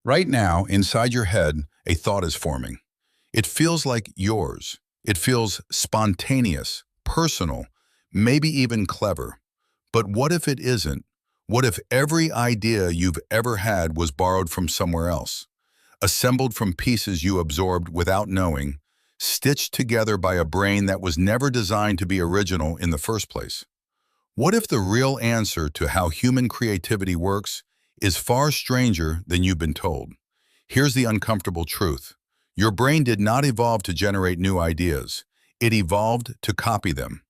Right now, inside your head, a thought is forming. It feels like yours. It feels spontaneous, personal, maybe even clever. But what if it isn't? What if every idea you've ever had was borrowed from somewhere else, assembled from pieces you absorbed without knowing, stitched together by a brain that was never designed to be original in the first place? What if the real answer to how human creativity works is far stranger than you've been told? Here's the uncomfortable truth. Your brain did not evolve to generate new ideas. It evolved to copy them.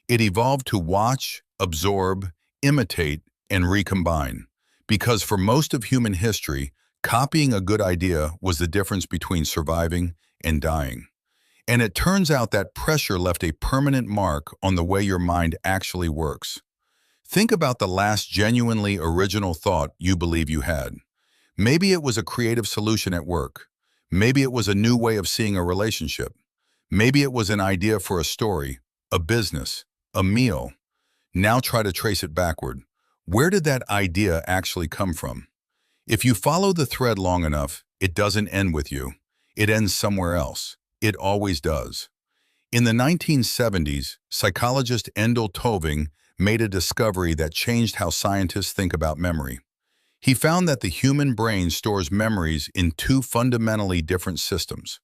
It evolved to watch, absorb, imitate, and recombine. Because for most of human history, copying a good idea was the difference between surviving and dying. And it turns out that pressure left a permanent mark on the way your mind actually works. Think about the last genuinely original thought you believe you had. Maybe it was a creative solution at work. Maybe it was a new way of seeing a relationship. Maybe it was an idea for a story, a business, a meal. Now try to trace it backward. Where did that idea actually come from? If you follow the thread long enough, it doesn't end with you. It ends somewhere else. It always does. In the 1970s, psychologist Endel Toving made a discovery that changed how scientists think about memory. He found that the human brain stores memories in two fundamentally different systems.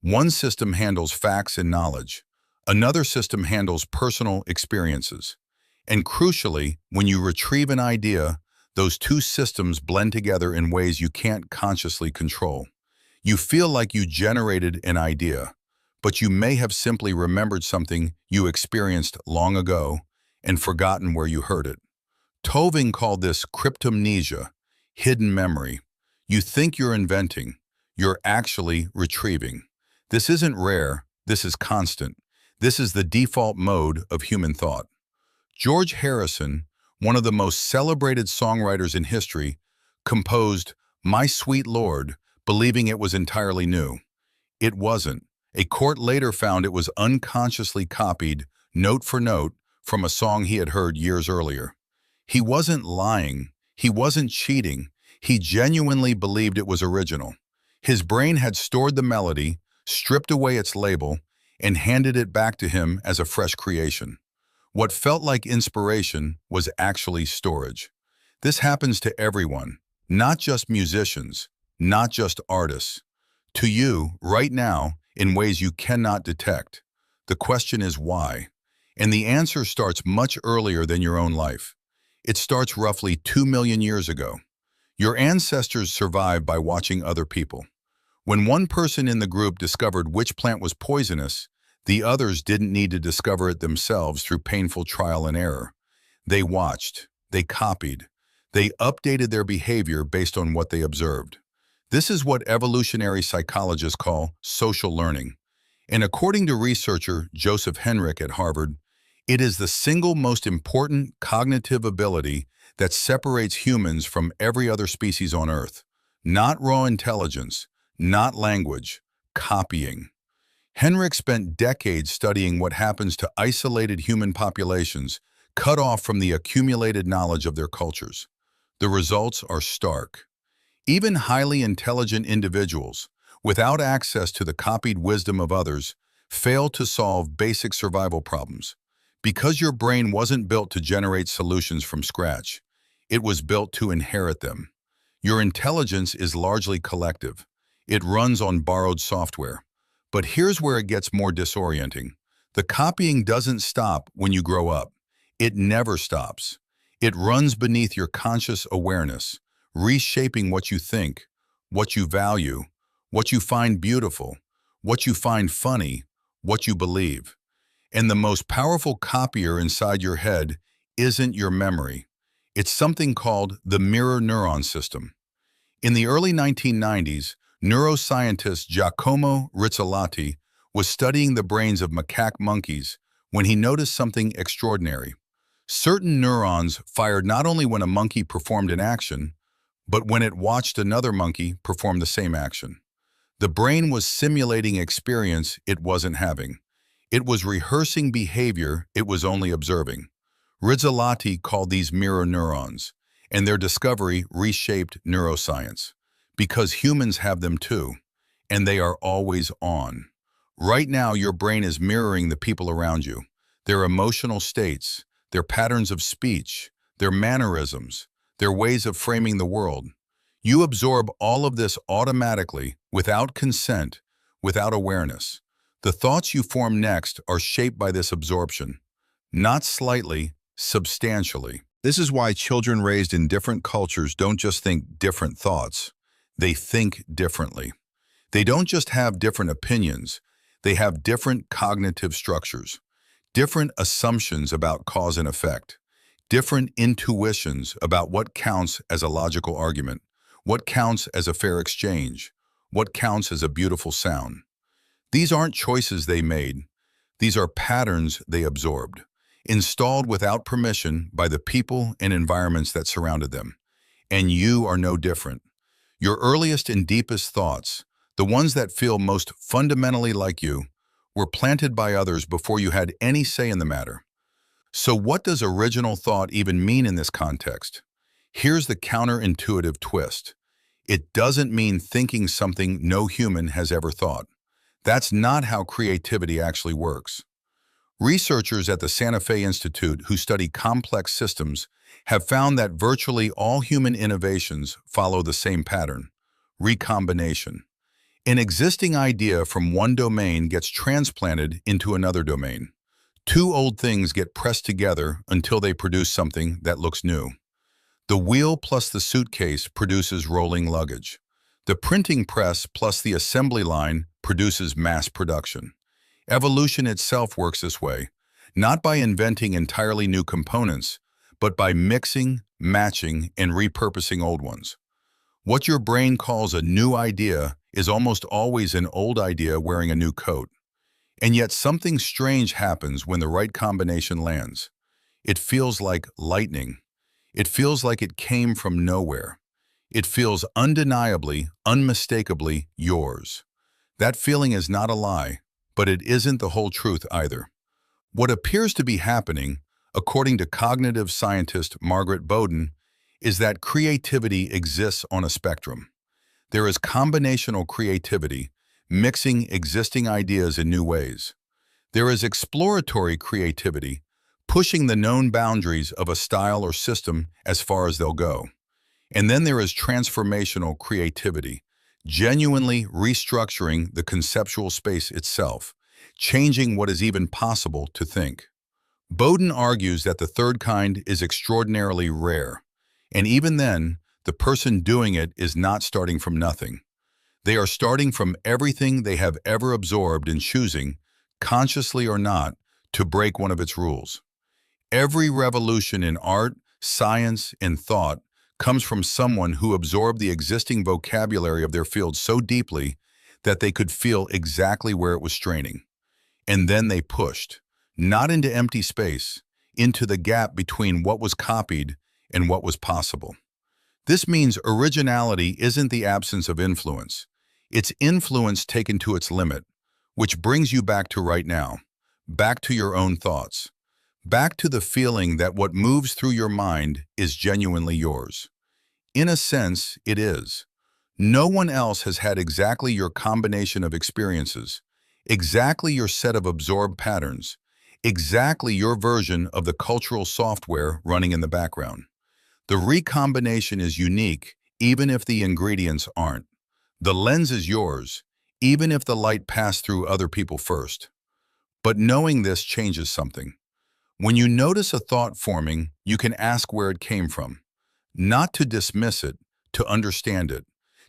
One system handles facts and knowledge. Another system handles personal experiences. And crucially, when you retrieve an idea, those two systems blend together in ways you can't consciously control. You feel like you generated an idea, but you may have simply remembered something you experienced long ago and forgotten where you heard it. Toving called this cryptomnesia, hidden memory. You think you're inventing, you're actually retrieving. This isn't rare, this is constant. This is the default mode of human thought. George Harrison, one of the most celebrated songwriters in history, composed My Sweet Lord, believing it was entirely new. It wasn't. A court later found it was unconsciously copied, note for note, from a song he had heard years earlier. He wasn't lying. He wasn't cheating. He genuinely believed it was original. His brain had stored the melody, stripped away its label, and handed it back to him as a fresh creation. What felt like inspiration was actually storage. This happens to everyone, not just musicians, not just artists. To you, right now, in ways you cannot detect. The question is why? And the answer starts much earlier than your own life. It starts roughly 2 million years ago. Your ancestors survived by watching other people. When one person in the group discovered which plant was poisonous, the others didn't need to discover it themselves through painful trial and error. They watched, they copied, they updated their behavior based on what they observed. This is what evolutionary psychologists call social learning. And according to researcher Joseph Henrich at Harvard, it is the single most important cognitive ability that separates humans from every other species on Earth. Not raw intelligence, not language, copying. Henrich spent decades studying what happens to isolated human populations cut off from the accumulated knowledge of their cultures. The results are stark. Even highly intelligent individuals, without access to the copied wisdom of others, fail to solve basic survival problems. Because your brain wasn't built to generate solutions from scratch, it was built to inherit them. Your intelligence is largely collective. It runs on borrowed software. But here's where it gets more disorienting. The copying doesn't stop when you grow up. It never stops. It runs beneath your conscious awareness, reshaping what you think, what you value, what you find beautiful, what you find funny, what you believe. And the most powerful copier inside your head isn't your memory. It's something called the mirror neuron system. In the early 1990s, neuroscientist Giacomo Rizzolatti was studying the brains of macaque monkeys when he noticed something extraordinary. Certain neurons fired not only when a monkey performed an action, but when it watched another monkey perform the same action. The brain was simulating experience it wasn't having. It was rehearsing behavior it was only observing. Rizzolatti called these mirror neurons, and their discovery reshaped neuroscience. because humans have them too, and they are always on. Right now, your brain is mirroring the people around you, their emotional states, their patterns of speech, their mannerisms, their ways of framing the world. You absorb all of this automatically, without consent, without awareness. The thoughts you form next are shaped by this absorption, not slightly, substantially. This is why children raised in different cultures don't just think different thoughts, they think differently. They don't just have different opinions, they have different cognitive structures, different assumptions about cause and effect, different intuitions about what counts as a logical argument, what counts as a fair exchange, what counts as a beautiful sound. These aren't choices they made, these are patterns they absorbed, installed without permission by the people and environments that surrounded them. And you are no different. Your earliest and deepest thoughts, the ones that feel most fundamentally like you, were planted by others before you had any say in the matter. So what does original thought even mean in this context? Here's the counterintuitive twist. It doesn't mean thinking something no human has ever thought. That's not how creativity actually works. Researchers at the Santa Fe Institute who study complex systems have found that virtually all human innovations follow the same pattern: recombination. An existing idea from one domain gets transplanted into another domain. Two old things get pressed together until they produce something that looks new. The wheel plus the suitcase produces rolling luggage. The printing press plus the assembly line produces mass production. Evolution itself works this way, not by inventing entirely new components, but by mixing, matching, and repurposing old ones. What your brain calls a new idea is almost always an old idea wearing a new coat. And yet something strange happens when the right combination lands. It feels like lightning. It feels like it came from nowhere. It feels undeniably, unmistakably yours. That feeling is not a lie, but it isn't the whole truth either. What appears to be happening, according to cognitive scientist Margaret Boden, is that creativity exists on a spectrum. There is combinational creativity, mixing existing ideas in new ways. There is exploratory creativity, pushing the known boundaries of a style or system as far as they'll go. And then there is transformational creativity, genuinely restructuring the conceptual space itself, changing what is even possible to think. Boden argues that the third kind is extraordinarily rare, and even then, the person doing it is not starting from nothing. They are starting from everything they have ever absorbed and choosing, consciously or not, to break one of its rules. Every revolution in art, science, and thought comes from someone who absorbed the existing vocabulary of their field so deeply that they could feel exactly where it was straining. And then they pushed, not into empty space, into the gap between what was copied and what was possible. This means originality isn't the absence of influence. It's influence taken to its limit, which brings you back to right now, back to your own thoughts, back to the feeling that what moves through your mind is genuinely yours. In a sense, it is. No one else has had exactly your combination of experiences, exactly your set of absorbed patterns, exactly your version of the cultural software running in the background. The recombination is unique, even if the ingredients aren't. The lens is yours, even if the light passed through other people first. But knowing this changes something. When you notice a thought forming, you can ask where it came from. Not to dismiss it, to understand it,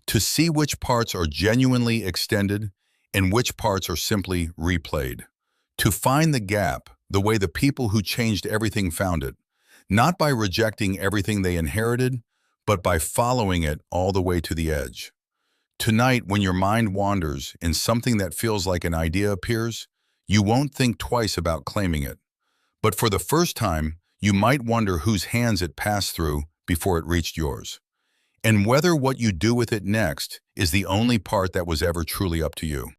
to see which parts are genuinely extended and which parts are simply replayed. To find the gap, the way the people who changed everything found it, not by rejecting everything they inherited, but by following it all the way to the edge. Tonight, when your mind wanders and something that feels like an idea appears, you won't think twice about claiming it. But for the first time, you might wonder whose hands it passed through before it reached yours, and whether what you do with it next is the only part that was ever truly up to you.